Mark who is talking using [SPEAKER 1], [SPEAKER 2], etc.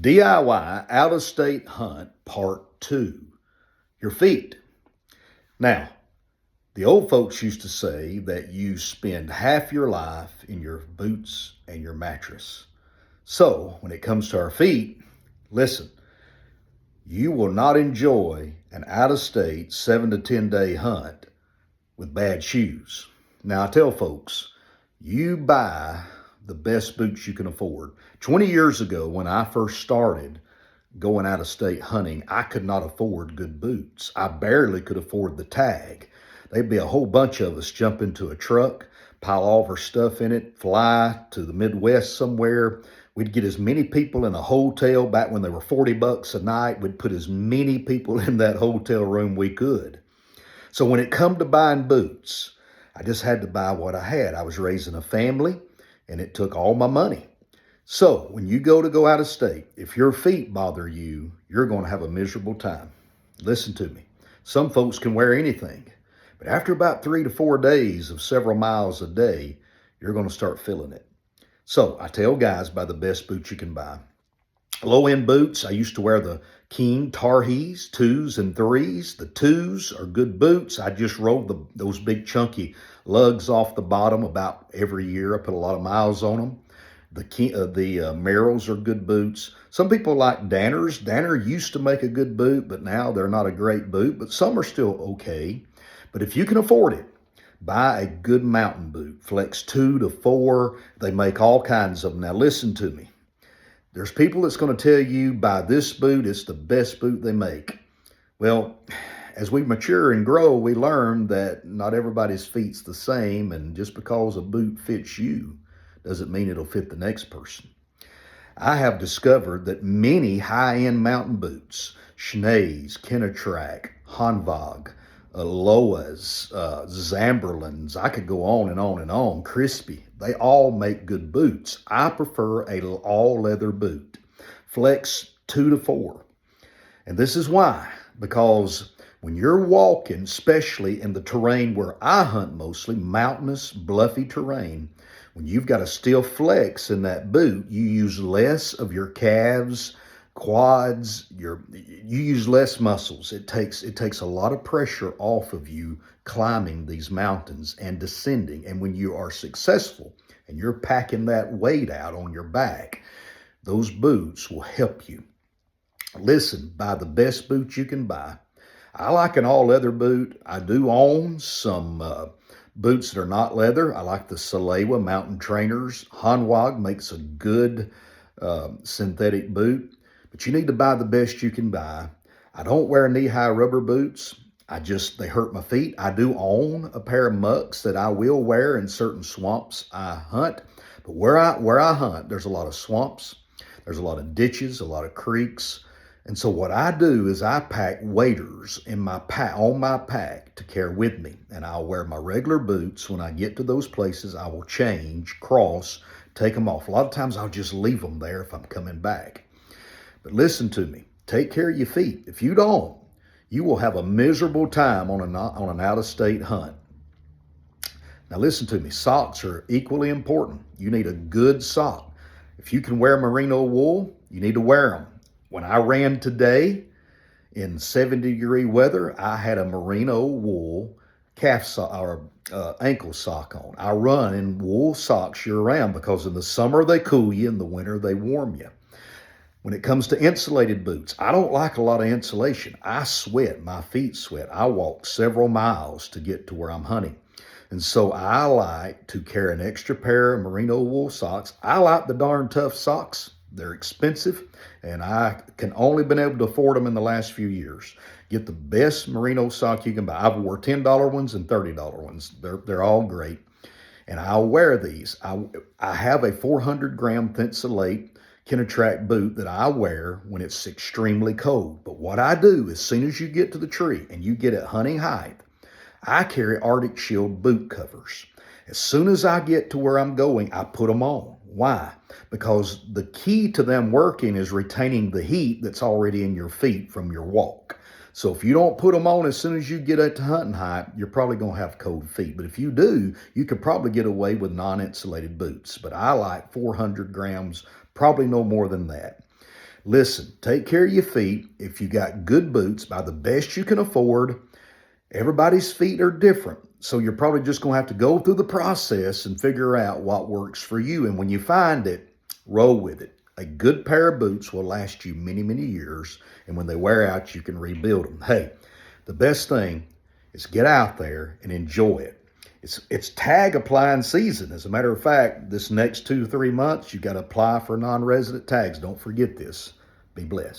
[SPEAKER 1] DIY out-of-state hunt part 2, your feet. Now, the old folks used to say that you spend half your life in your boots and your mattress. So when it comes to our feet, listen, you will not enjoy an out-of-state 7 to 10 day hunt with bad shoes. Now I tell folks, you buy the best boots you can afford. 20 years ago, when I first started going out of state hunting, I could not afford good boots. I barely could afford the tag. There'd be a whole bunch of us jump into a truck, pile all of our stuff in it, fly to the Midwest somewhere. We'd get as many people in a hotel. Back when they were $40 a night, we'd put as many people in that hotel room we could. So when it come to buying boots, I just had to buy what I had. I was raising a family, and it took all my money. So when you go out of state, if your feet bother you, you're going to have a miserable time. Listen to me. Some folks can wear anything, but after about 3 to 4 days of several miles a day, you're going to start feeling it. So I tell guys, buy the best boots you can buy. Low-end boots, I used to wear the King Tarhees, 2s and 3s. The 2s are good boots. I just rolled those big chunky lugs off the bottom about every year. I put a lot of miles on them. The Merrells are good boots. Some people like Danners. Danner used to make a good boot, but now they're not a great boot, but some are still okay. But if you can afford it, buy a good mountain boot. Flex 2 to 4. They make all kinds of them. Now listen to me. There's people that's going to tell you, buy this boot, it's the best boot they make. Well, as we mature and grow, we learn that not everybody's feet's the same, and just because a boot fits you doesn't mean it'll fit the next person. I have discovered that many high-end mountain boots, Schnees, Kenetrac, Hanwag, Loas, Zamberlins, I could go on and on and on, Crispy, they all make good boots. I prefer a all-leather boot, Flex 2 to 4. And this is why, because when you're walking, especially in the terrain where I hunt mostly, mountainous, bluffy terrain, when you've got a steel flex in that boot, you use less of your calves, quads, you use less muscles. It takes a lot of pressure off of you climbing these mountains and descending. And when you are successful and you're packing that weight out on your back, those boots will help you. Listen, buy the best boot you can buy. I like an all-leather boot. I do own some boots that are not leather. I like the Salewa Mountain Trainers. Hanwag makes a good synthetic boot. But you need to buy the best you can buy. I don't wear knee-high rubber boots. They hurt my feet. I do own a pair of mucks that I will wear in certain swamps I hunt. But where I hunt, there's a lot of swamps. There's a lot of ditches, a lot of creeks. And so what I do is I pack waders on my pack to carry with me. And I'll wear my regular boots. When I get to those places, I will change, cross, take them off. A lot of times I'll just leave them there if I'm coming back. But listen to me, take care of your feet. If you don't, you will have a miserable time on an out-of-state hunt. Now listen to me, socks are equally important. You need a good sock. If you can wear merino wool, you need to wear them. When I ran today in 70-degree weather, I had a merino wool calf sock or ankle sock on. I run in wool socks year-round because in the summer they cool you, in the winter they warm you. When it comes to insulated boots, I don't like a lot of insulation. I sweat, my feet sweat. I walk several miles to get to where I'm hunting. And so I like to carry an extra pair of merino wool socks. I like the darn tough socks. They're expensive, and I can only been able to afford them in the last few years. Get the best merino sock you can buy. I've wore $10 ones and $30 ones. They're all great, and I'll wear these. I have a 400-gram Thinsulate Kenetrac boot that I wear when it's extremely cold. But what I do, as soon as you get to the tree and you get at hunting height, I carry Arctic Shield boot covers. As soon as I get to where I'm going, I put them on. Why? Because the key to them working is retaining the heat that's already in your feet from your walk. So if you don't put them on as soon as you get up to hunting height, you're probably going to have cold feet. But if you do, you could probably get away with non-insulated boots. But I like 400 grams, probably no more than that. Listen, take care of your feet. If you got good boots, buy the best you can afford. Everybody's feet are different. So you're probably just going to have to go through the process and figure out what works for you. And when you find it, roll with it. A good pair of boots will last you many, many years. And when they wear out, you can rebuild them. Hey, the best thing is get out there and enjoy it. It's tag applying season. As a matter of fact, this next 2 or 3 months, you got to apply for non-resident tags. Don't forget this. Be blessed.